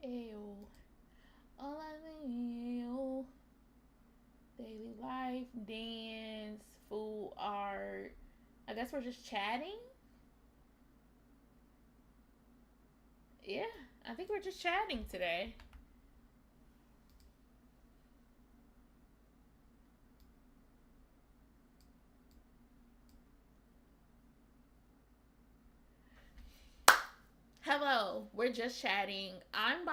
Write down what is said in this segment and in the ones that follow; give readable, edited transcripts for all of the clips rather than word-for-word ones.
Ew. All I think ew. Daily life, dance, food, art. I guess we're just chatting. Yeah, I think we're just chatting today. Hello, we're just chatting. I'm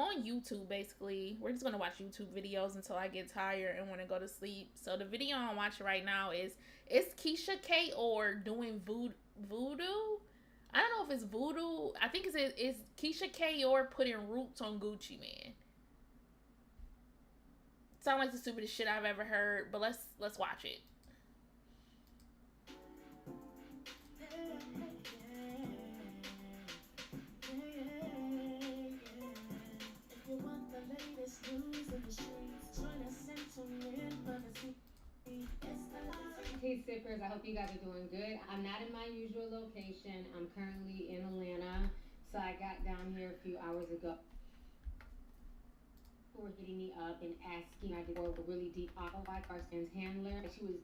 on YouTube basically. We're just gonna watch YouTube videos until I get tired and want to go to sleep. So the video I'm watching right now is Keisha K or doing voodoo. I don't know if it's voodoo. I think it's Keisha K or putting roots on Gucci Man. Sound like the stupidest shit I've ever heard, but let's watch it. Hey sippers, I hope you guys are doing good. I'm not in my usual location. I'm currently in Atlanta. So I got down here a few hours ago. Were hitting me up and asking I did a really deep like Carson's handler. She was,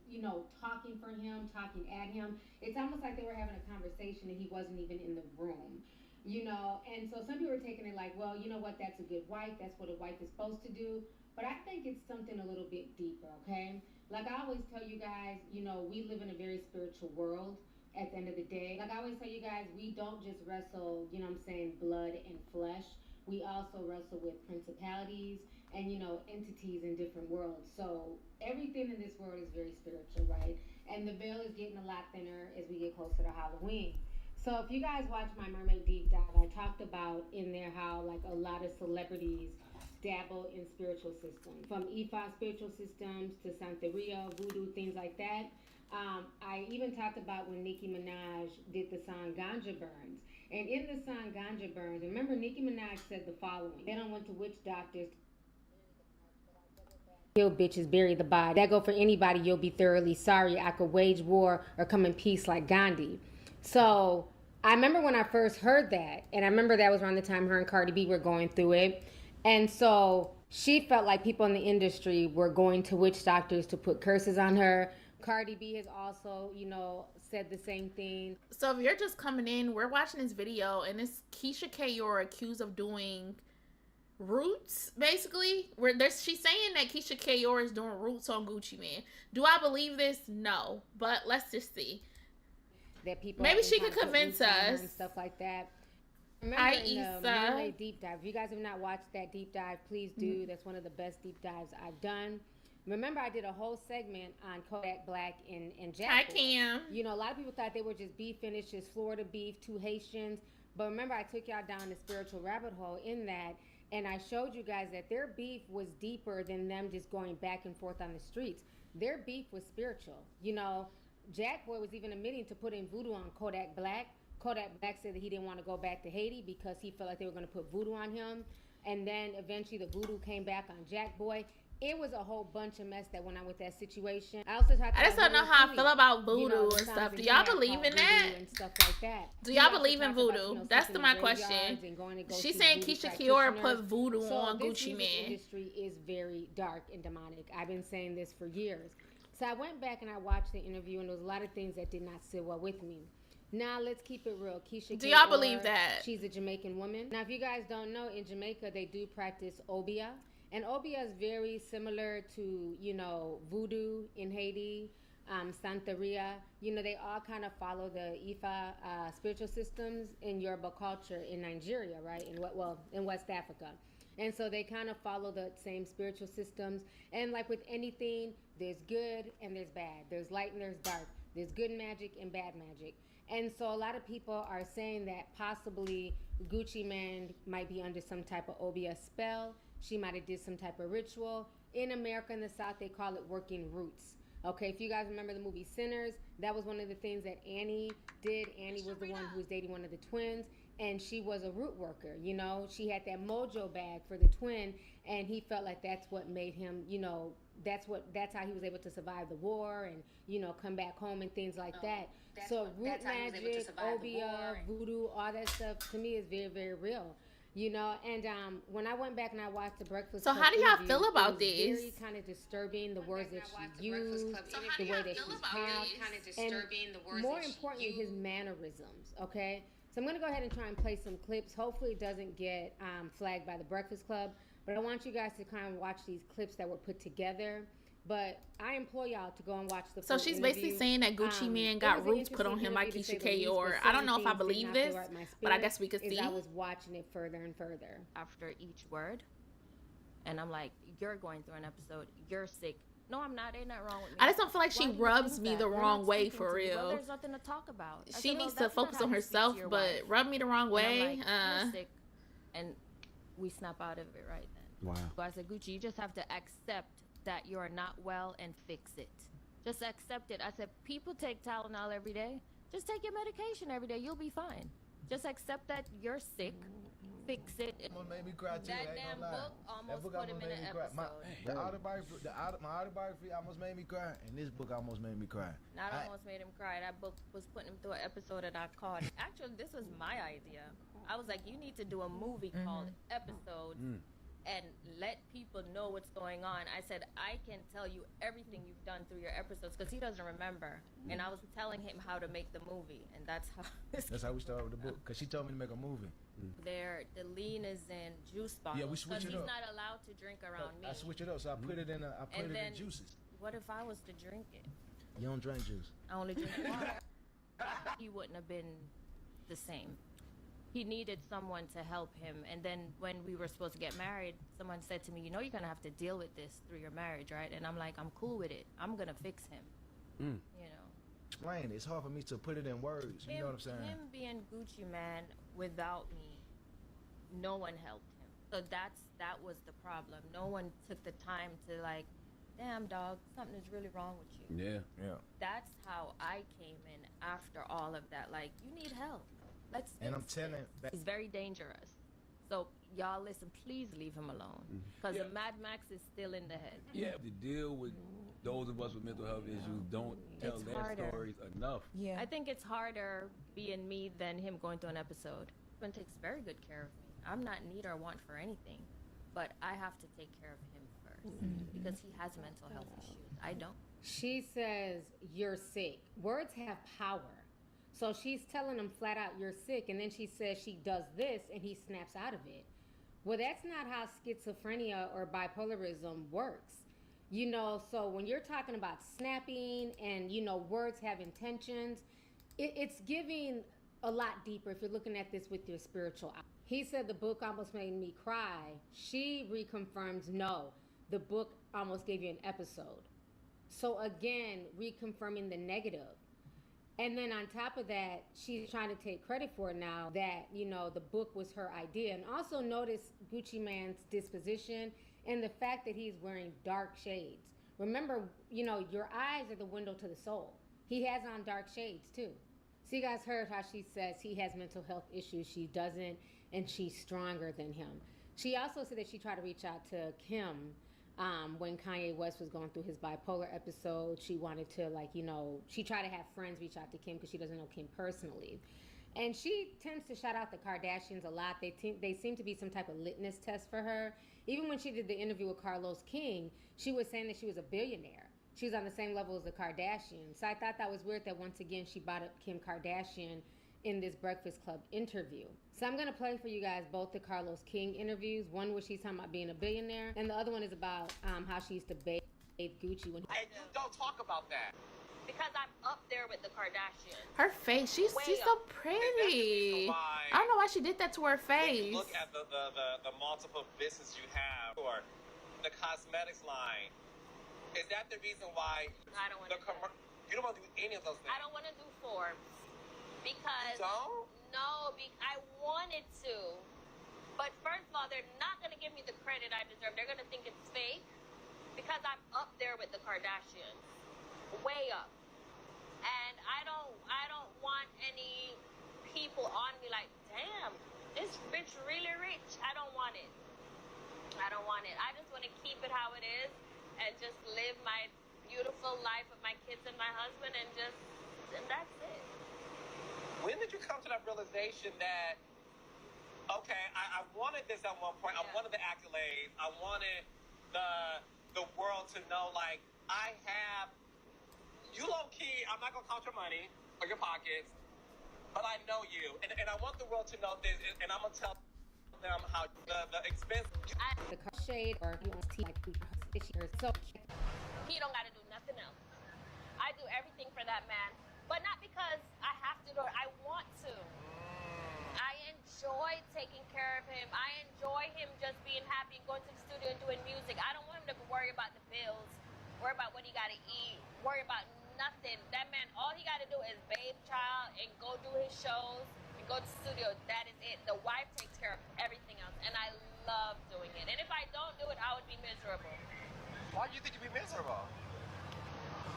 talking for him, talking at him. It's almost like they were having a conversation and he wasn't even in the room. And so some people were taking it like, well, you know what, that's a good wife. That's what a wife is supposed to do. But I think it's something a little bit deeper, okay? Like I always tell you guys, we live in a very spiritual world at the end of the day. Like I always tell you guys, we don't just wrestle, blood and flesh. We also wrestle with principalities and entities in different worlds. So everything in this world is very spiritual, right? And the veil is getting a lot thinner as we get closer to Halloween. So if you guys watch my mermaid deep dive, I talked about in there how like a lot of celebrities dabble in spiritual systems, from Ifa spiritual systems to Santeria, voodoo, things like that. I even talked about when Nicki Minaj did the song Ganja Burns. And in the song Ganja Burns, remember Nicki Minaj said the following: Then I went to witch doctors. Kill bitches, bury the body. That go for anybody, you'll be thoroughly sorry. I could wage war or come in peace like Gandhi. So I remember when I first heard that, and I remember that was around the time her and Cardi B were going through it. And so she felt like people in the industry were going to witch doctors to put curses on her. Cardi B has also, said the same thing. So if you're just coming in, we're watching this video and it's Keisha K or accused of doing roots basically where there's she's saying that Keisha Kayor is doing roots on Gucci Man. Do I believe this? No, but let's just see. That people Maybe she could convince us and stuff like that. Remember Hi in the Issa. Mermaid deep dive, if you guys have not watched that deep dive, please do. That's one of the best deep dives I've done. Remember, I did a whole segment on Kodak Black and Jack Hi Boy. Cam. A lot of people thought they were just beefing. It's just Florida beef, two Haitians. But remember, I took y'all down the spiritual rabbit hole in that, and I showed you guys that their beef was deeper than them just going back and forth on the streets. Their beef was spiritual. Jack Boy was even admitting to putting voodoo on Kodak Black. Kodak Black said that he didn't want to go back to Haiti because he felt like they were going to put voodoo on him. And then eventually the voodoo came back on Jack Boy. It was a whole bunch of mess that went on with that situation. I just don't know how I feel about voodoo and stuff. Do y'all believe in that? And stuff like that. Do y'all believe in voodoo? That's my question. She's saying Keisha Kayor put voodoo on Gucci Man. The industry is very dark and demonic. I've been saying this for years. So I went back and I watched the interview, and there was a lot of things that did not sit well with me. Now let's keep it real. Keisha, do y'all believe that? She's a Jamaican woman. Now, if you guys don't know, in Jamaica they do practice Obia, and Obia is very similar to voodoo in Haiti, Santeria. They all kind of follow the Ifa spiritual systems in Yoruba culture in Nigeria, right? In West Africa. And so they kind of follow the same spiritual systems. And like with anything, there's good and there's bad. There's light and there's dark. There's good magic and bad magic. And so a lot of people are saying that possibly Gucci Man might be under some type of Obia spell. She might have did some type of ritual. In America, in the South, they call it working roots. Okay, if you guys remember the movie Sinners, that was one of the things that Annie did. Annie was the one who was dating one of the twins, and she was a root worker. She had that mojo bag for the twin, and he felt like that's what made him, that's how he was able to survive the war and come back home and things like that. So root magic, Obia, voodoo, all that stuff to me is very, very real. You know, and when I went back and I watched the Breakfast So Club how do y'all interview, feel it about was this? very kind of disturbing, the words that she used, the way that she talked, and more importantly, his mannerisms, okay? So I'm going to go ahead and try and play some clips. Hopefully it doesn't get flagged by the Breakfast Club, but I want you guys to kind of watch these clips that were put together. But I implore y'all to go and watch the full So she's interview. basically saying that Gucci Man got roots put on him by Keisha K, or I don't know if I believe this, but I guess we could see. I was watching it further and further. After each word, and I'm like, you're going through an episode, you're sick. No, I'm not. Ain't nothing wrong with me. I just don't feel like she rubs me the wrong way for real. Well, there's nothing to talk about. She needs to focus on herself, but rub me the wrong way. You're sick, and we snap out of it right then. Wow. So I said, Gucci, you just have to accept that you are not well and fix it. Just accept it. I said, people take Tylenol every day. Just take your medication every day. You'll be fine. Just accept that you're sick. Fix it. Almost made me cry too. That damn book almost put him in an episode. My autobiography almost made me cry, and this book almost made me cry. Not almost made him cry. That book was putting him through an episode that I called. Actually, this was my idea. I was like, you need to do a movie called Episodes. And let people know what's going on. I said, I can tell you everything you've done through your episodes, because he doesn't remember. And I was telling him how to make the movie, and that's how we started with the book, because she told me to make a movie. The lean is in juice bottles. Yeah, we switch it up. He's not allowed to drink around me. I switch it up, so I put it in in juices. What if I was to drink it? You don't drink juice. I only drink water. He wouldn't have been the same. He needed someone to help him. And then when we were supposed to get married, someone said to me, you know, you're going to have to deal with this through your marriage, right? And I'm like, I'm cool with it. I'm going to fix him. You know. Explain. It's hard for me to put it in words. You know what I'm saying? Him being Gucci Man without me, no one helped him. So that was the problem. No one took the time to like, damn dog, something is really wrong with you. Yeah. That's how I came in after all of that. Like, you need help. Let's and I'm fix telling this. He's very dangerous. So y'all listen, please leave him alone. Because the Mad Max is still in the head. Yeah, to deal with those of us with mental health issues don't tell It's their harder. stories enough. Yeah. I think it's harder being me than him going through an episode. Husband takes very good care of me. I'm not in need or want for anything, but I have to take care of him first because he has mental health issues. I don't. She says, you're sick. Words have power. So she's telling him flat out, you're sick. And then she says she does this and he snaps out of it. Well, that's not how schizophrenia or bipolarism works. You know, so when you're talking about snapping and, you know, words have intentions, it's giving a lot deeper if you're looking at this with your spiritual eye. He said the book almost made me cry. She reconfirms, no, the book almost gave you an episode. So again, reconfirming the negative. And then on top of that, she's trying to take credit for it now that, you know, the book was her idea. And also notice Gucci Man's disposition and the fact that he's wearing dark shades. Remember, you know, your eyes are the window to the soul. He has on dark shades too. So you guys heard how she says he has mental health issues. She doesn't, and she's stronger than him. She also said that she tried to reach out to Kim when Kanye West was going through his bipolar episode. She wanted to, like, you know, she tried to have friends reach out to Kim because she doesn't know Kim personally. And she tends to shout out the Kardashians a lot. They seem to be some type of litmus test for her. Even when she did the interview with Carlos King, she was saying that she was a billionaire. She was on the same level as the Kardashians. So I thought that was weird that once again she brought up Kim Kardashian in this Breakfast Club interview. So I'm going to play for you guys both the Carlos King interviews. One where she's talking about being a billionaire, and the other one is about how she used to bathe Gucci when And you don't talk about that. Because I'm up there with the Kardashians. Her face, she's so pretty. I don't know why she did that to her face. Look at the multiple business you have, or the cosmetics line. Is that the reason why I don't want to you don't want to do any of those things? I don't want to do Forbes because I wanted to, but first of all, they're not going to give me the credit I deserve. They're going to think it's fake because I'm up there with the Kardashians, way up, and I don't want any people on me like, damn, this bitch really rich. I don't want it. I just want to keep it how it is and just live my beautiful life with my kids and my husband, and that's it. When did you come to that realization that, okay, I I wanted this at one point. I wanted the accolades. I wanted the world to know, like, I have, you low key, I'm not gonna count your money or your pockets, but I know you, and I want the world to know this, and I'm gonna tell them how the expense. The car shade or you want to like so He don't got to do nothing else. I do everything for that man, but not because I have to do it. I want to. I enjoy taking care of him. I enjoy him just being happy and going to the studio and doing music. I don't want him to worry about the bills, worry about what he got to eat, worry about nothing. That man, all he got to do is bathe child and go do his shows and go to the studio. That is it. The wife takes care of everything else, and I love doing it. And if I don't do it, I would be miserable. Why do you think you'd be miserable?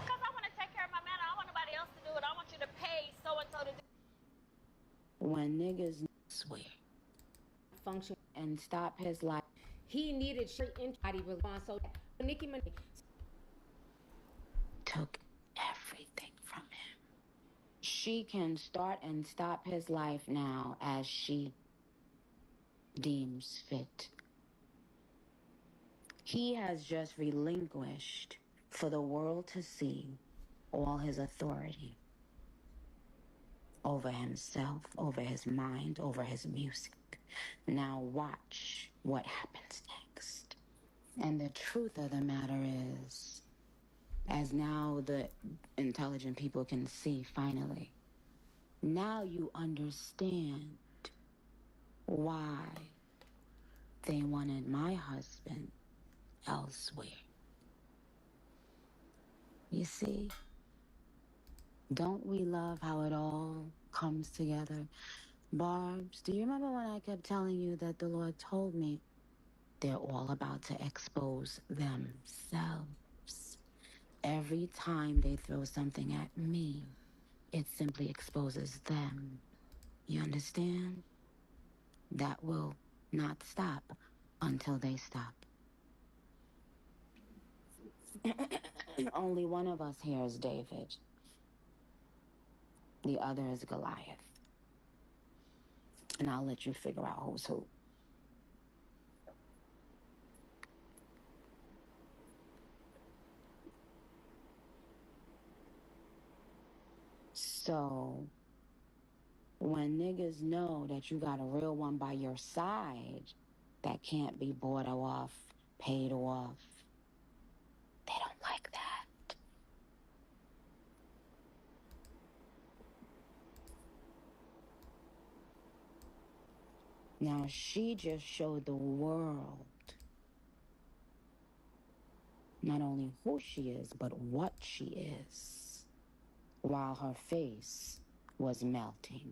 Because I want to take care of my man. I don't want nobody else to do it. I want you to pay so-and-so to do it. When niggas swear function and stop his life, he needed straight in body response. So Nicki Minaj took everything from him. She can start and stop his life now as she deems fit. He has just relinquished for the world to see all his authority over himself, over his mind, over his music. Now watch what happens next. And the truth of the matter is, as now the intelligent people can see finally, now you understand why they wanted my husband elsewhere. You see, don't we love how it all comes together? Barbs, do you remember when I kept telling you that the Lord told me they're all about to expose themselves? Every time they throw something at me, it simply exposes them. You understand? That will not stop until they stop. Only one of us here is David. The other is Goliath. And I'll let you figure out who's who. So, when niggas know that you got a real one by your side that can't be bought off, paid off, they don't like that. Now, she just showed the world not only who she is, but what she is, while her face was melting.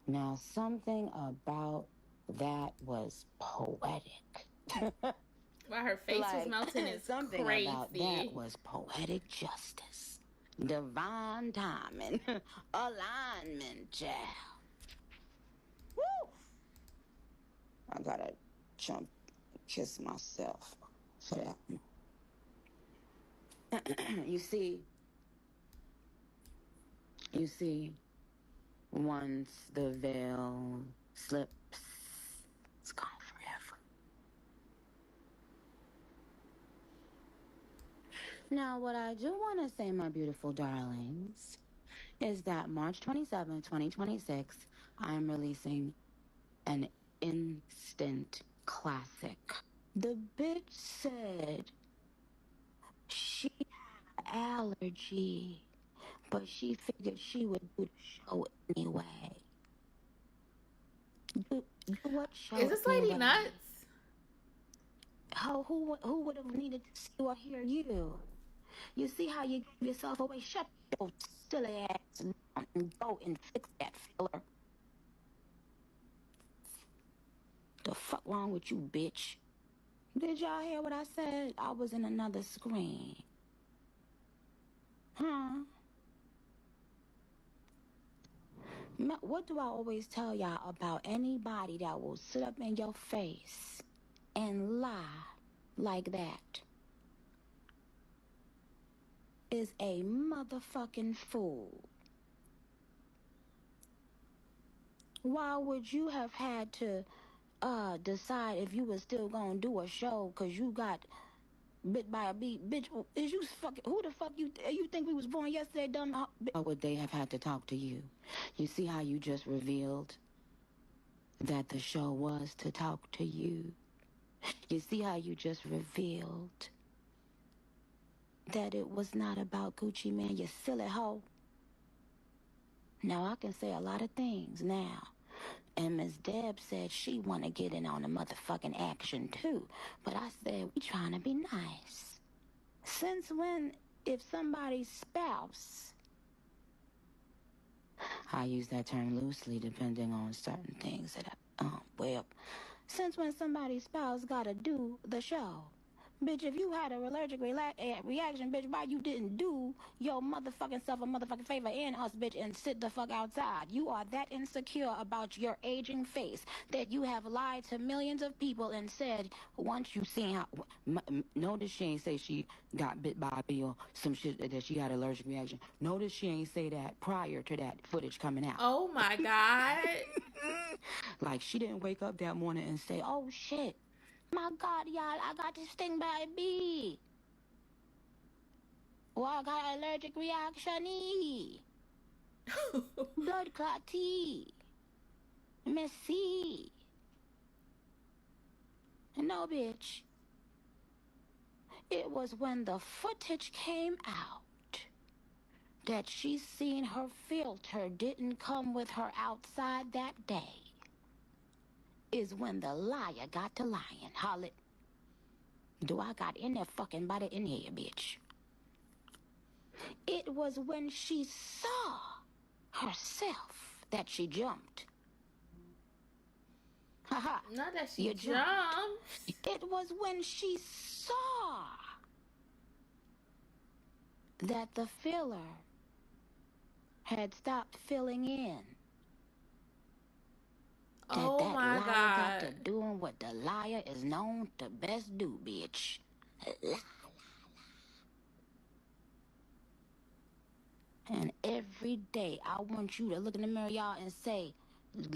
Now, something about that was poetic. While her face was melting is something crazy. About that was poetic justice, divine timing, alignment, child. Woo! I gotta jump, kiss myself for that one. You see, once the veil slips, it's gone forever. Now, what I do want to say, my beautiful darlings, is that March 27, 2026, I'm releasing an instant classic. The bitch said she had allergy, but she figured she would do the show anyway. Do what show? Is this lady nuts? Who would have needed to see or hear you? You see how you give yourself away? Shut your silly ass down and go and fix that filler. The fuck wrong with you, bitch? Did y'all hear what I said? I was in another screen. Huh? What do I always tell y'all about anybody that will sit up in your face and lie like that? Is a motherfucking fool. Why would you have had to decide if you were still gonna do a show because you got bit by a bee? Bitch, is you fucking, who the fuck you think we was born yesterday, dumb? Why would they have had to talk to you? You see how you just revealed that the show was to talk to you? You see how you just revealed that it was not about Gucci Mane, you silly hoe? Now I can say a lot of things now. And Miss Deb said she want to get in on the motherfucking action too. But I said, we trying to be nice. Since when, if somebody's spouse, I use that term loosely depending on certain things that well, since when somebody's spouse gotta do the show? Bitch, if you had an allergic reaction, bitch, why you didn't do your motherfucking self a motherfucking favor and us, bitch, and sit the fuck outside? You are that insecure about your aging face that you have lied to millions of people and said, once you seen how... Notice she ain't say she got bit by a bee or some shit that she had an allergic reaction. Notice she ain't say that prior to that footage coming out. Oh my God. Like, she didn't wake up that morning and say, oh shit, my God, y'all, I got stung by a bee. Or I got an allergic reaction. Blood clot tea. Messy. No, bitch. It was when the footage came out that she seen her filter didn't come with her outside that day. Is when the liar got to lying. Holla. Do I got any fucking body in here, bitch? It was when she saw herself that she jumped. Haha. Not that she You jumped. It was when she saw that the filler had stopped filling in. Oh that my liar God. got to doing what the liar is known to best do, bitch. Lie. And every day I want you to look in the mirror, y'all, and say,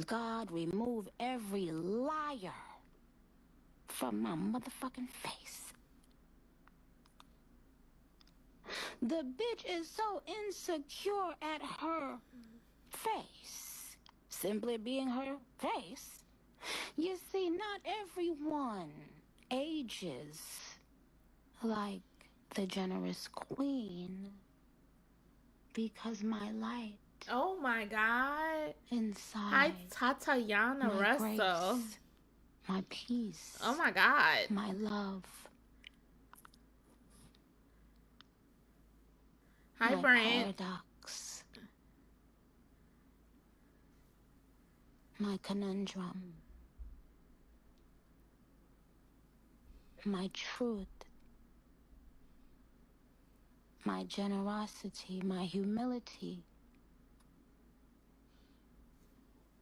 God, remove every liar from my motherfucking face. The bitch is so insecure at her face. Simply being her face. You see, not everyone ages like the generous queen, because my light Oh my God. inside, Hi, Tatiana my Russell. grace, my peace, Oh my God. my love, Hi, my Brent. paradox, my conundrum, my truth, my generosity, my humility,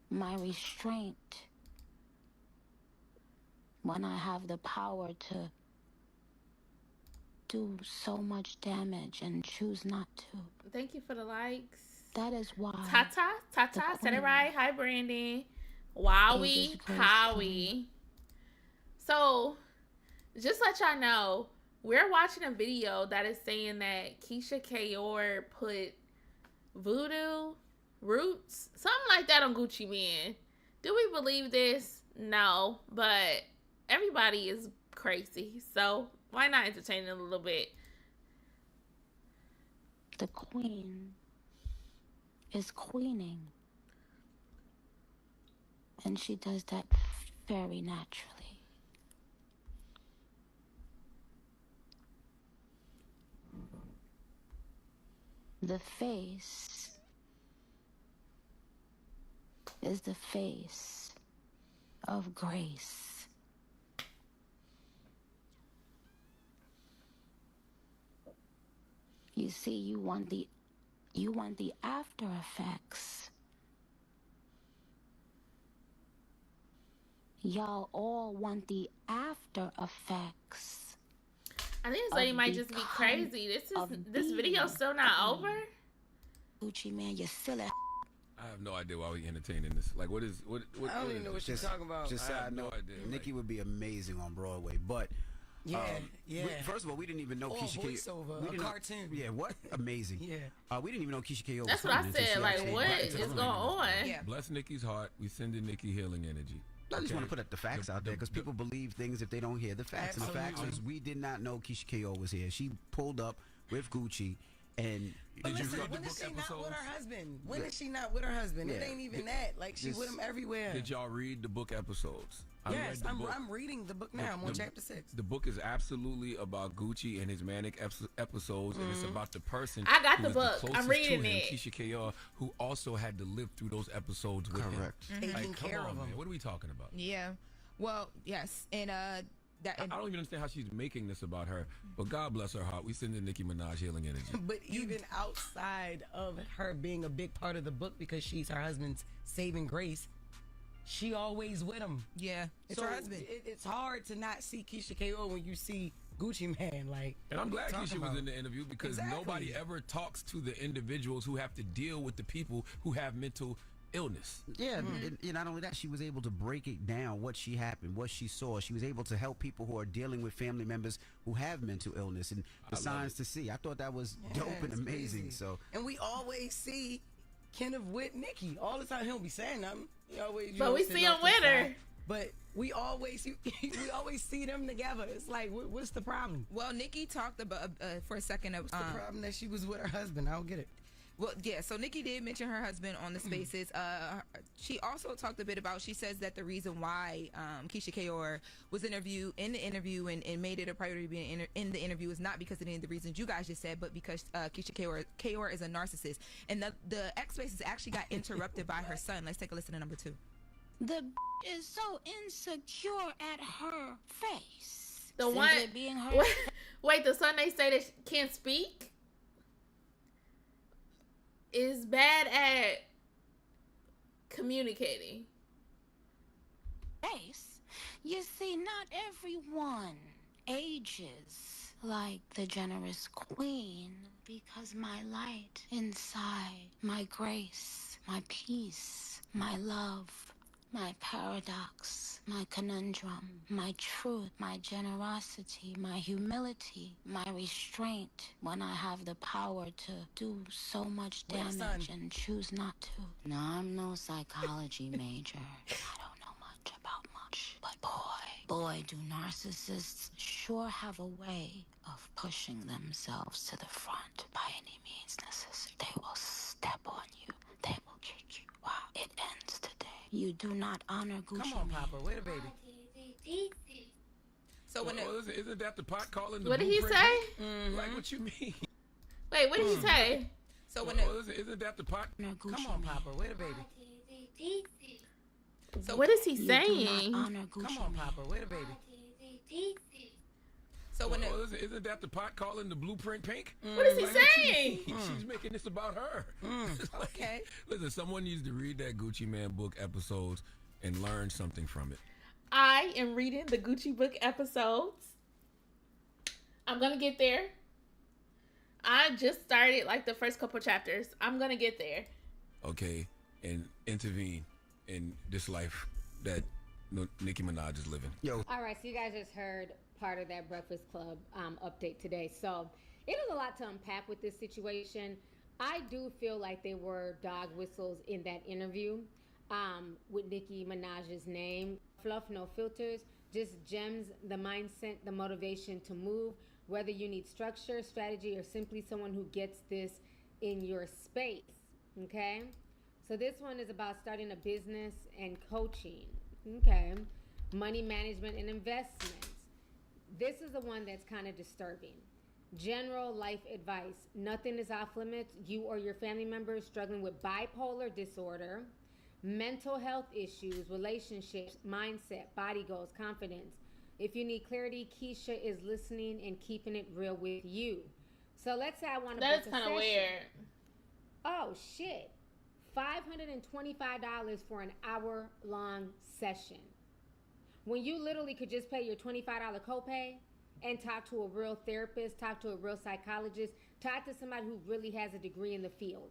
my restraint, when I have the power to do so much damage and choose not to. Thank you for the likes. That is why Tata, said it queen right. Hi, Brandon. Wowie, ages gracefully. Howie. So, just let y'all know, we're watching a video that is saying that Keisha Kayor put voodoo roots, something like that, on Gucci Mane. Do we believe this? No, but everybody is crazy, so why not entertain it a little bit? The queen is queening. And she does that very naturally. The face is the face of grace. You see, you want the after effects. Y'all all want the after effects. I think this lady might just be crazy. This video still not over. Gucci Mane, you silly. I have no idea why we entertaining this. Like, what? I don't even know what you're talking about. Just I so I have no know, idea. Nikki would be amazing on Broadway, but. First of all, we didn't even know Keisha K. Voiceover, a cartoon. Yeah, what? Amazing. Yeah. We didn't even know Keisha K.O. That's was what I coming until said. she Like, actually what got is into the going ring. on? Yeah. Bless Nikki's heart. We sending Nikki healing energy. I just Okay. want to put the facts out there because people believe things if they don't hear the facts. And the facts is we did not know Keisha K.O. was here. She pulled up with Gucci and. But Did you listen, read the when book is she not episodes? with her husband? When is she not with her husband? It Yeah. ain't even that. Like, she with him everywhere. Did y'all read the book episodes? I read Yes, the book. I'm reading the book now. I'm on chapter 6. The book is absolutely about Gucci and his manic episodes, and it's about the person. I got who the is book. closest I'm reading to him, it. Keisha K.O., who also had to live through those episodes with Correct. him. Taking Like, come care on, of man. him. What are we talking about? Yeah. Well, yes. And that. I don't even understand how she's making this about her, but God bless her heart. We sending Nicki Minaj healing energy. But even outside of her being a big part of the book because she's her husband's saving grace, she always with him. Yeah. It's So her husband. It's hard to not see Keisha K.O. when you see Gucci Man. Like, And I'm glad talking Keisha was about? in the interview because Exactly. nobody ever talks to the individuals who have to deal with the people who have mental illness. Yeah, and not only that, she was able to break it down, what she happened, what she saw. She was able to help people who are dealing with family members who have mental illness and the signs to see. I thought that was dope and it's amazing. crazy. So And we always see Kenneth with Nikki all the time. He don't be saying nothing. He always, But we sitting see off him to the with her. side. But we always see them together. It's like, what's the problem? Well, Nikki talked about for a second of What's the problem that she was with her husband? I don't get it. Well, yeah, so Nikki did mention her husband on the spaces. She also talked a bit about, she says that the reason why Keisha K.O. was in the interview and made it a priority being in the interview is not because of any of the reasons you guys just said, but because Keisha K.O. is a narcissist. And the X spaces actually got interrupted by her son. Let's take a listen to number 2. The is so insecure at her face. The Simply one. being her. Wait, the son they say that can't speak is bad at communicating. Face. You see, not everyone ages like the generous queen because my light inside, my grace, my peace, my love, my paradox, my conundrum, my truth, my generosity, my humility, my restraint when I have the power to do so much Wait, damage son. and choose not to. No, I'm no psychology major. I don't know much about much. But boy, do narcissists sure have a way of pushing themselves to the front by any means necessary. They will step on you. They will kick you. Wow, it ends today. You do not honor Gucci Come on, Mane. Papa. Wait a baby. So when Well, isn't that the pot calling the What did he blueprint? say? Like, what you mean? Wait, what did he say? so when Well, isn't that the pot? Honor Gucci Come on, Mane. Papa. Wait a baby. so What is he You do saying? not honor Gucci Come on, Mane. Papa. Wait a baby. so when Well, isn't that the pot calling the blueprint pink? What is he Like, what you saying? mean? She's making this about her. Like, Okay. Listen, someone needs to read that Gucci Man book episodes and learn something from it. I am reading the Gucci book episodes. I'm gonna get there. I just started like the first couple chapters. I'm gonna get there. Okay, and intervene in this life that Nicki Minaj is living. yo, All right, so you guys just heard part of that Breakfast Club update today. So it is a lot to unpack with this situation. I do feel like there were dog whistles in that interview with Nicki Minaj's name. Fluff, no filters, just gems, the mindset, the motivation to move, whether you need structure, strategy, or simply someone who gets this in your space. Okay? So this one is about starting a business and coaching. Okay? Money management and investments. This is the one that's kind of disturbing. General life advice. Nothing is off limits. You or your family members struggling with bipolar disorder, mental health issues, relationships, mindset, body goals, confidence. If you need clarity, Keisha is listening and keeping it real with you. So let's say I want to That is book a kind of session. weird. Oh shit. $525 for an hour-long session. When you literally could just pay your $25 copay and talk to a real therapist, talk to a real psychologist, talk to somebody who really has a degree in the field.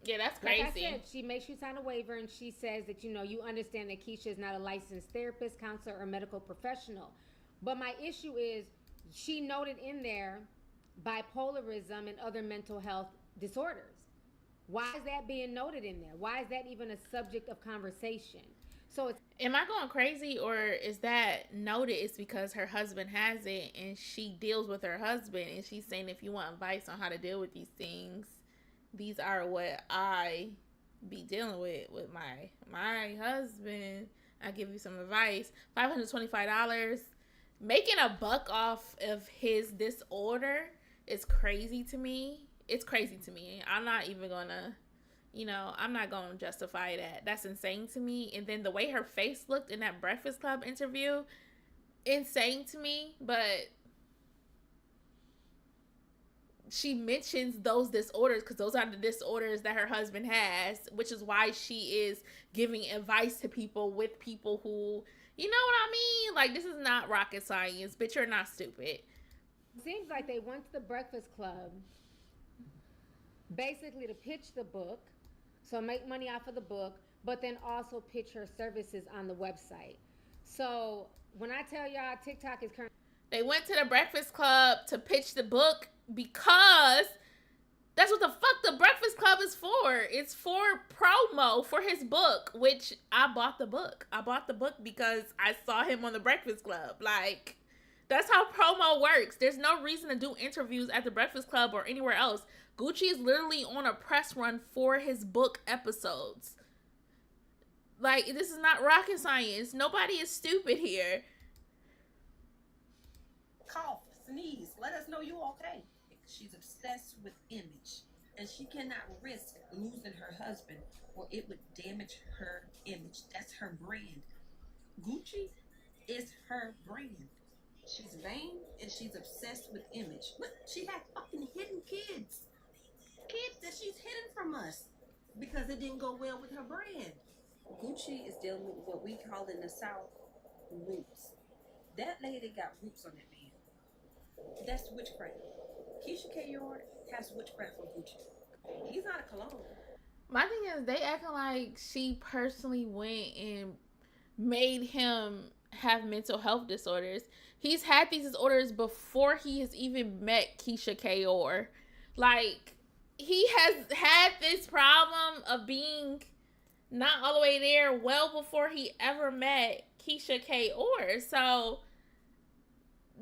Yeah, that's Like I crazy. said, she makes you sign a waiver and she says that, you know, you understand that Keisha is not a licensed therapist, counselor, or medical professional. But my issue is she noted in there bipolarism and other mental health disorders. Why is that being noted in there? Why is that even a subject of conversation? So it's Am I going crazy, or is that noted? It's because her husband has it and she deals with her husband, and she's saying, if you want advice on how to deal with these things, these are what I be dealing with my husband. I give you some advice. $525, making a buck off of his disorder is crazy to me. It's crazy to me. I'm not even gonna, I'm not gonna justify that. That's insane to me. And then the way her face looked in that Breakfast Club interview, insane to me. But she mentions those disorders because those are the disorders that her husband has, which is why she is giving advice to people with people who, you know what I mean? Like, this is not rocket science, bitch. You're not stupid. It seems like they went to the Breakfast Club basically to pitch the book, so make money off of the book, but then also pitch her services on the website. So when I tell y'all TikTok is currently... They went to the Breakfast Club to pitch the book because that's what the fuck the Breakfast Club is for. It's for promo for his book, which I bought the book. I bought the book because I saw him on the Breakfast Club. Like, that's how promo works. There's no reason to do interviews at the Breakfast Club or anywhere else. Gucci is literally on a press run for his book episodes. Like, this is not rocket science. Nobody is stupid here. Cough, sneeze, let us know you okay. She's obsessed with image, and she cannot risk losing her husband or it would damage her image. That's her brand. Gucci is her brand. She's vain and she's obsessed with image. Look, she had fucking hidden kids. Kids that she's hidden from us because it didn't go well with her brand. Gucci is dealing with what we call in the South roots. That lady got roots on that man. That's witchcraft. Keisha Kayor has witchcraft on Gucci. He's not a cologne. My thing is, they acting like she personally went and made him have mental health disorders. He's had these disorders before he has even met Keisha Kayor. Like, he has had this problem of being not all the way there well before he ever met Keisha Kayor. So,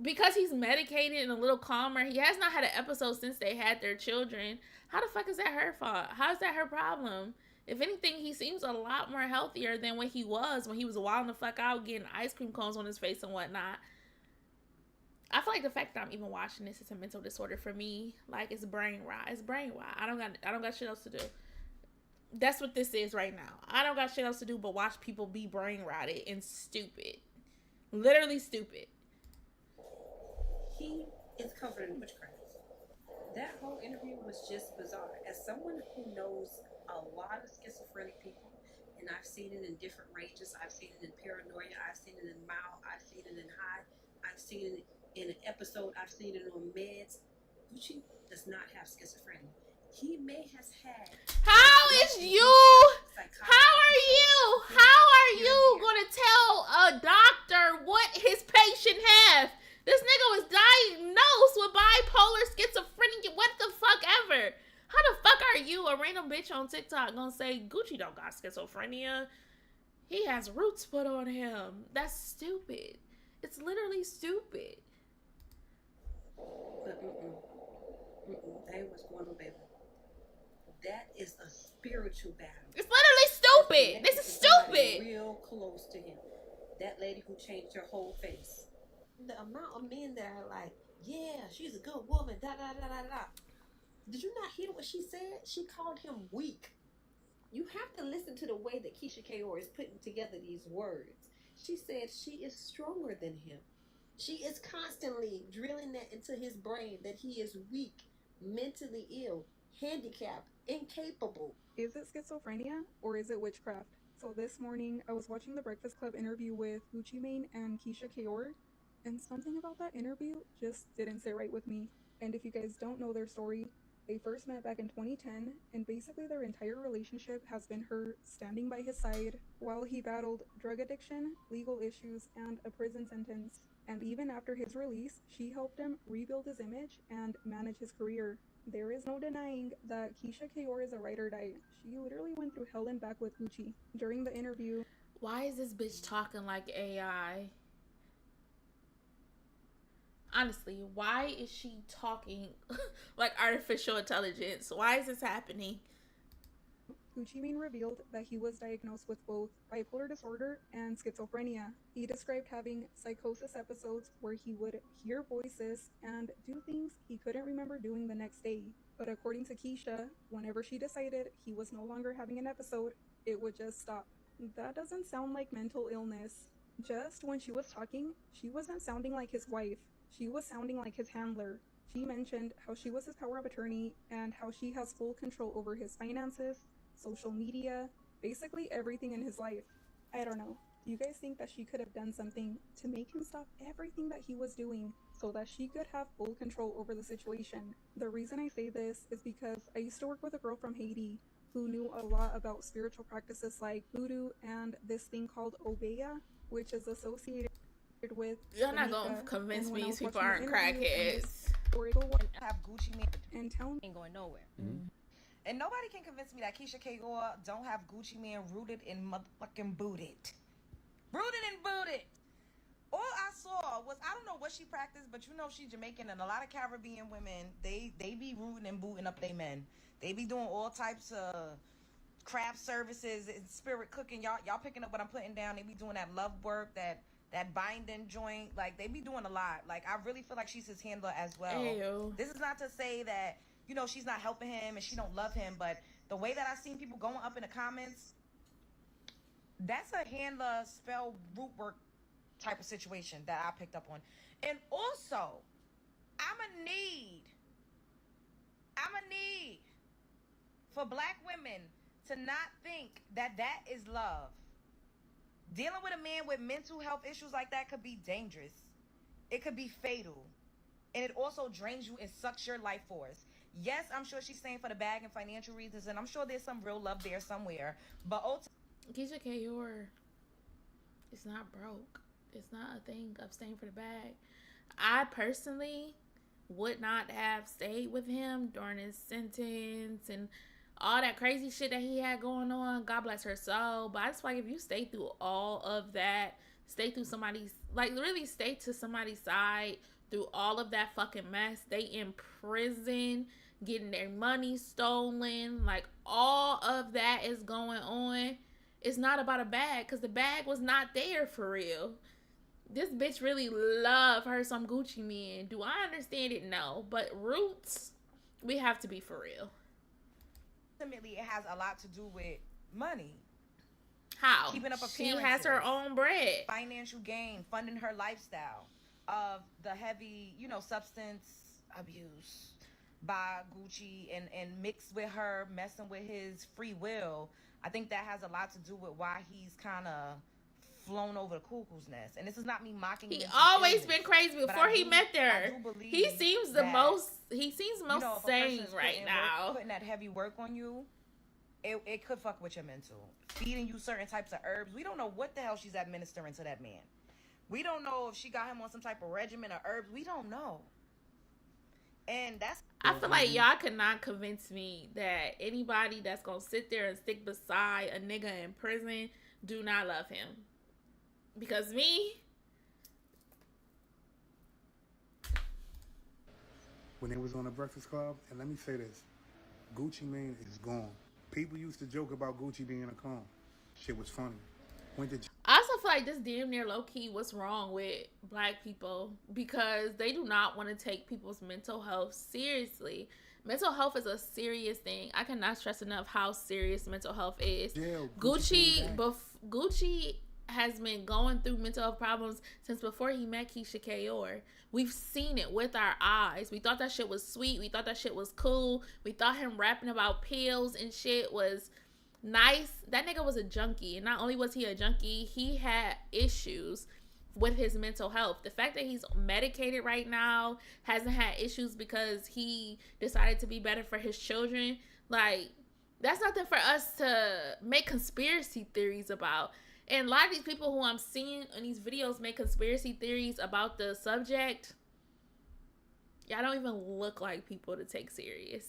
because he's medicated and a little calmer, he has not had an episode since they had their children. How the fuck is that her fault? How is that her problem? If anything, he seems a lot more healthier than when he was wilding the fuck out, getting ice cream cones on his face and whatnot. I feel like the fact that I'm even watching this is a mental disorder for me. Like, it's brain rot. It's brain rot. I don't got shit else to do. That's what this is right now. I don't got shit else to do but watch people be brain rotted and stupid. Literally stupid. He is covered in witchcraft. That whole interview was just bizarre. As someone who knows a lot of schizophrenic people, and I've seen it in different ranges. I've seen it in paranoia. I've seen it in mild. I've seen it in high. I've seen it in an episode. I've seen it on meds. Gucci does not have schizophrenia. He may have had... How are you gonna tell a doctor what his patient have? This nigga was diagnosed with bipolar schizophrenia. What the fuck ever? How the fuck are you, a random bitch on TikTok, gonna say Gucci don't got schizophrenia? He has roots put on him. That's stupid. It's literally stupid. But that ain't what's going on, baby. That is a spiritual battle. It's literally stupid. This is stupid. Real close to him. That lady who changed her whole face. The amount of men that are like, yeah, she's a good woman, da da da da da. Did you not hear what she said? She called him weak. You have to listen to the way that Keisha Kayor is putting together these words. She said she is stronger than him. She is constantly drilling that into his brain that he is weak, mentally ill, handicapped, incapable. Is it schizophrenia or is it witchcraft? So this morning I was watching the Breakfast Club interview with Gucci Mane and Keisha Kayor, and something about that interview just didn't sit right with me. And if you guys don't know their story, They first met back in 2010, and basically their entire relationship has been her standing by his side while he battled drug addiction, legal issues, and a prison sentence. And even after his release, she helped him rebuild his image and manage his career. There is no denying that Keisha Kayor is a ride or die. She literally went through hell and back with Gucci. During the interview, why is this bitch talking like AI? Honestly, why is she talking like artificial intelligence? Why is this happening? Gucci Mane revealed that he was diagnosed with both bipolar disorder and schizophrenia. He described having psychosis episodes where he would hear voices and do things he couldn't remember doing the next day. But according to Keisha, whenever she decided he was no longer having an episode, it would just stop. That doesn't sound like mental illness. Just when she was talking, she wasn't sounding like his wife. She was sounding like his handler. She mentioned how she was his power of attorney and how she has full control over his finances, social media, basically everything in his life. I don't know. Do you guys think that she could have done something to make him stop everything that he was doing so that she could have full control over the situation? The reason I say this is because I used to work with a girl from Haiti who knew a lot about spiritual practices like voodoo and this thing called Obeya, which is associated with You're not gonna convince me these people aren't crackheads. Have Gucci Mane and tell me ain't going nowhere. And nobody can convince me that Keisha Kayor don't have Gucci Mane rooted and motherfucking booted. Rooted and booted. All I saw was, I don't know what she practiced, but you know she's Jamaican, and a lot of Caribbean women, they be rooting and booting up their men. They be doing all types of craft services and spirit cooking. Y'all picking up what I'm putting down. They be doing that love work, that binding joint. Like, they be doing a lot. Like, I really feel like she's his handler as well. Ew. This is not to say that, you know, she's not helping him and she don't love him, but the way that I've seen people going up in the comments, that's a handler spell root work type of situation that I picked up on. And also, I'm a need for black women to not think that is love. Dealing with a man with mental health issues like that could be dangerous. It could be fatal. And it also drains you and sucks your life force. Yes, I'm sure she's staying for the bag and financial reasons, and I'm sure there's some real love there somewhere. But Keisha Kayor is not broke. It's not a thing of staying for the bag. I personally would not have stayed with him during his sentence and all that crazy shit that he had going on. God bless her soul. But I just feel like if you stay through all of that, stay through somebody's, like, really stay to somebody's side through all of that fucking mess. They in prison, getting their money stolen, like, all of that is going on. It's not about a bag, because the bag was not there for real. This bitch really love her some Gucci Mane. Do I understand it? No. But roots, we have to be for real. Ultimately, it has a lot to do with money. How? Keeping up She has her own bread. Financial gain, funding her lifestyle of the heavy, you know, substance abuse by Gucci and mixed with her messing with his free will. I think that has a lot to do with why he's kind of flown over the cuckoo's nest. And this is not me mocking him. He always been crazy before he met her. He seems the most, sane right now. Putting that heavy work on you, it could fuck with your mental. Feeding you certain types of herbs. We don't know what the hell she's administering to that man. We don't know if she got him on some type of regimen of herbs. We don't know. And that's... I feel like y'all cannot convince me that anybody that's gonna sit there and stick beside a nigga in prison do not love him. Because me... When they was on the Breakfast Club, and let me say this, Gucci Mane is gone. People used to joke about Gucci being a clone. Shit was funny. I also feel like this damn near low-key what's wrong with black people, because they do not want to take people's mental health seriously. Mental health is a serious thing. I cannot stress enough how serious mental health is. Yeah, Gucci has been going through mental health problems since before he met Keisha Kayor. We've seen it with our eyes. We thought that shit was sweet. We thought that shit was cool. We thought him rapping about pills and shit was nice. That nigga was a junkie, and not only was he a junkie, he had issues with his mental health. The fact that he's medicated right now, hasn't had issues because he decided to be better for his children, like, that's nothing for us to make conspiracy theories about. And a lot of these people who I'm seeing in these videos make conspiracy theories about the subject, y'all don't even look like people to take serious.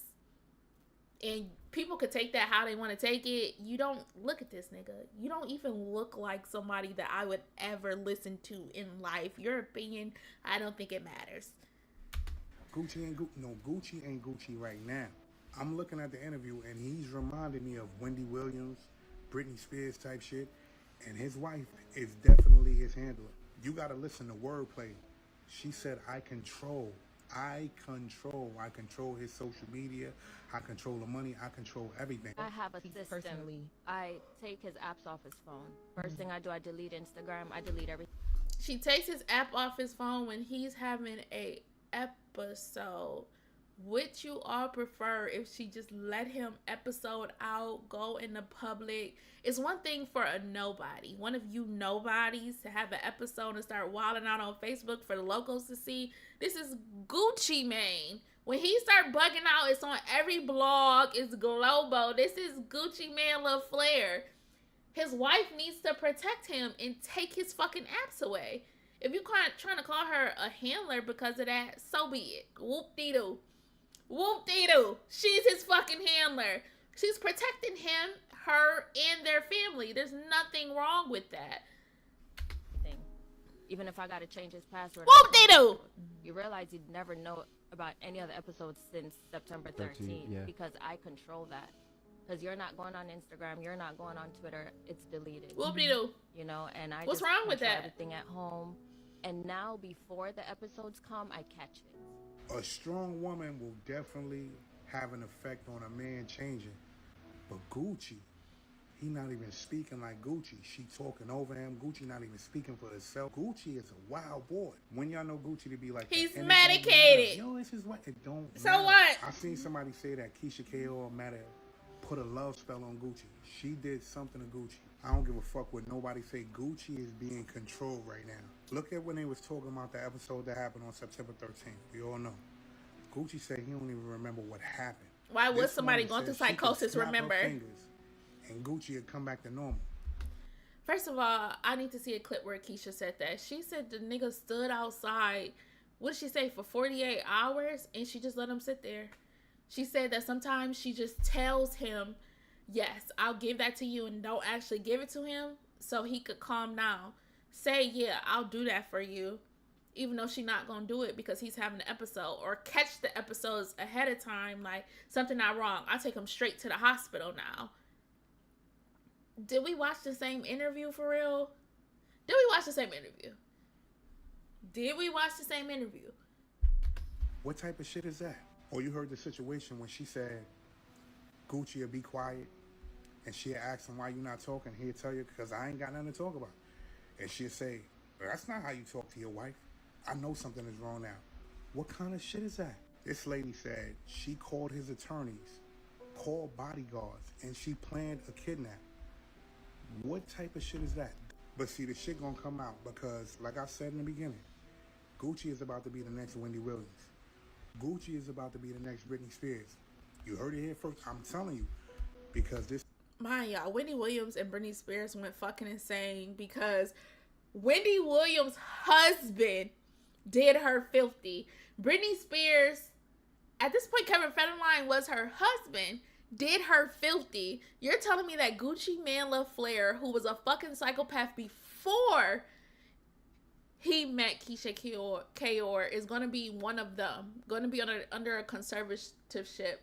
And people could take that how they want to take it. You don't look at this nigga. You don't even look like somebody that I would ever listen to in life. Your opinion, I don't think it matters. Gucci ain't Gucci right now. I'm looking at the interview and he's reminding me of Wendy Williams, Britney Spears type shit. And his wife is definitely his handler. You gotta listen to wordplay. She said, I control his social media. I control the money. I control everything. I have a system. Personally. I take his apps off his phone. First thing I do, I delete Instagram. I delete everything. She takes his app off his phone when he's having a episode. Would you all prefer if she just let him episode out, go in the public? It's one thing for a nobody, one of you nobodies, to have an episode and start wilding out on Facebook for the locals to see. This is Gucci Mane. When he start bugging out, it's on every blog. It's Globo. This is Gucci Mane Lil Flair. His wife needs to protect him and take his fucking apps away. If you trying to call her a handler because of that, so be it. Whoop-dee-doo. Whoop-dee-doo. She's his fucking handler. She's protecting him, her, and their family. There's nothing wrong with that. Even if I gotta change his password. Whoop-dee-doo. You realize you'd never know about any other episodes since September 13th. Yeah. Because I control that. Because you're not going on Instagram, you're not going on Twitter, it's deleted. Whoop-dee-doo. You know, and I What's just wrong with control that? everything at home. And now, before the episodes come, I catch it. A strong woman will definitely have an effect on a man changing. But Gucci, he not even speaking like Gucci. She talking over him. Gucci not even speaking for herself. Gucci is a wild boy. When y'all know Gucci to be like He's that, and medicated. Yo, this is what it don't So matter. what? I seen somebody say that Keisha K.O. put a love spell on Gucci. She did something to Gucci. I don't give a fuck what nobody say. Gucci is being controlled right now. Look at when they was talking about the episode that happened on September 13th. We all know. Gucci said he don't even remember what happened. Why would This somebody woman going through said she could psychosis snap her remember? fingers and Gucci would come back to normal. First of all, I need to see a clip where Keisha said that. She said the nigga stood outside, what did she say, for 48 hours, and she just let him sit there. She said that sometimes she just tells him, yes, I'll give that to you, and don't actually give it to him so he could calm down. Say, yeah, I'll do that for you, even though she's not going to do it because he's having an episode. Or catch the episodes ahead of time, like, something not wrong. I'll take him straight to the hospital now. Did we watch the same interview for real? Did we watch the same interview? Did we watch the same interview? What type of shit is that? Or you heard the situation when she said, Gucci will be quiet, and she'll ask him why you not talking. He'll tell you, because I ain't got nothing to talk about. And she'll say, that's not how you talk to your wife. I know something is wrong now. What kind of shit is that? This lady said she called his attorneys, called bodyguards, and she planned a kidnap. What type of shit is that? But see, the shit gonna come out because, like I said in the beginning, Gucci is about to be the next Wendy Williams. Gucci is about to be the next Britney Spears. You heard it here first. I'm telling you, because this. Mind y'all, Wendy Williams and Britney Spears went fucking insane because Wendy Williams' husband did her filthy. Britney Spears, at this point, Kevin Federline was her husband, did her filthy. You're telling me that Gucci Mane Lil Flair, who was a fucking psychopath before he met Keisha K.O., is going to be one of them, going to be under a conservatorship,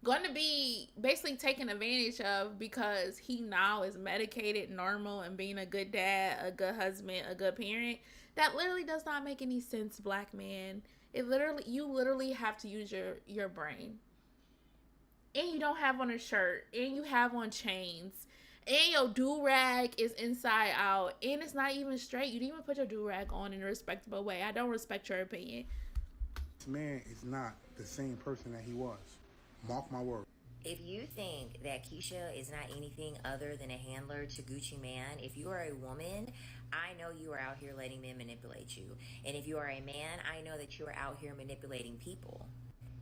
going to be basically taken advantage of because he now is medicated, normal, and being a good dad, a good husband, a good parent. That literally does not make any sense, black man. You literally have to use your brain. And you don't have on a shirt, and you have on chains, and your do-rag is inside out, and it's not even straight. You didn't even put your do-rag on in a respectable way. I don't respect your opinion. This man is not the same person that he was. Mark my word. If you think that Keisha is not anything other than a handler to Gucci Mane, if you are a woman, I know you are out here letting men manipulate you. And if you are a man, I know that you are out here manipulating people.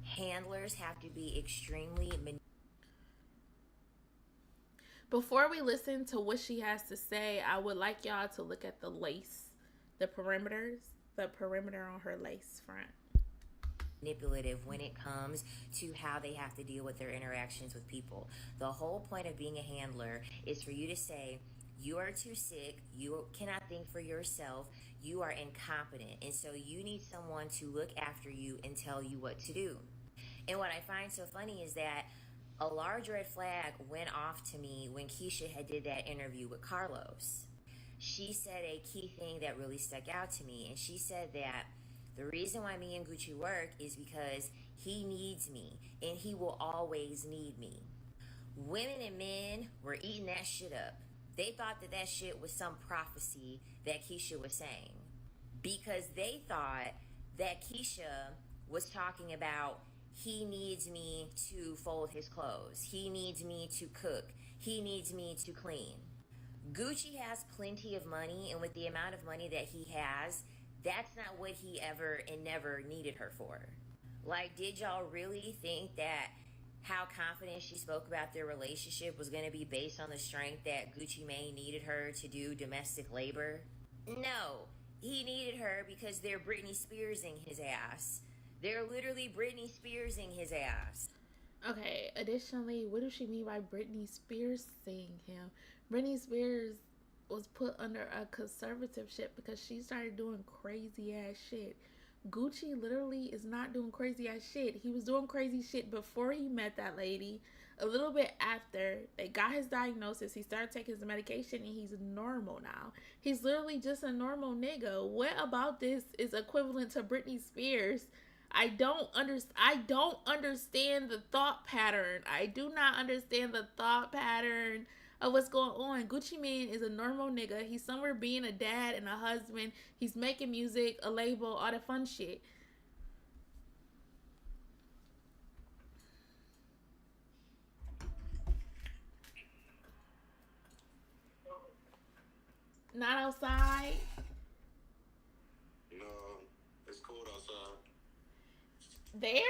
Handlers have to be extremely Before we listen to what she has to say, I would like y'all to look at the lace, the perimeter on her lace front. Manipulative when it comes to how they have to deal with their interactions with people. The whole point of being a handler is for you to say, you are too sick, you cannot think for yourself, you are incompetent, and so you need someone to look after you and tell you what to do. And what I find so funny is that a large red flag went off to me when Keisha had did that interview with Carlos. She said a key thing that really stuck out to me, and she said that the reason why me and Gucci work is because he needs me, and he will always need me. Women and men were eating that shit up. They thought that that shit was some prophecy that Keisha was saying, because they thought that Keisha was talking about he needs me to fold his clothes, he needs me to cook, he needs me to clean. Gucci has plenty of money, and with the amount of money that he has, that's not what he ever and never needed her for. Like, did y'all really think that how confident she spoke about their relationship was going to be based on the strength that Gucci Mane needed her to do domestic labor? No, he needed her because they're Britney Spearsing his ass. They're literally Britney Spearsing his ass. Okay, additionally, what does she mean by Britney Spears seeing him? Britney Spears was put under a conservatorship because she started doing crazy ass shit. Gucci literally is not doing crazy ass shit. He was doing crazy shit before he met that lady. A little bit after they got his diagnosis, he started taking his medication, and he's normal now. He's literally just a normal nigga. What about this is equivalent to Britney Spears? I don't understand the thought pattern. I do not understand the thought pattern of what's going on. Gucci Mane is a normal nigga. He's somewhere being a dad and a husband. He's making music, a label, all the fun shit. Not outside. No, it's cold outside. There?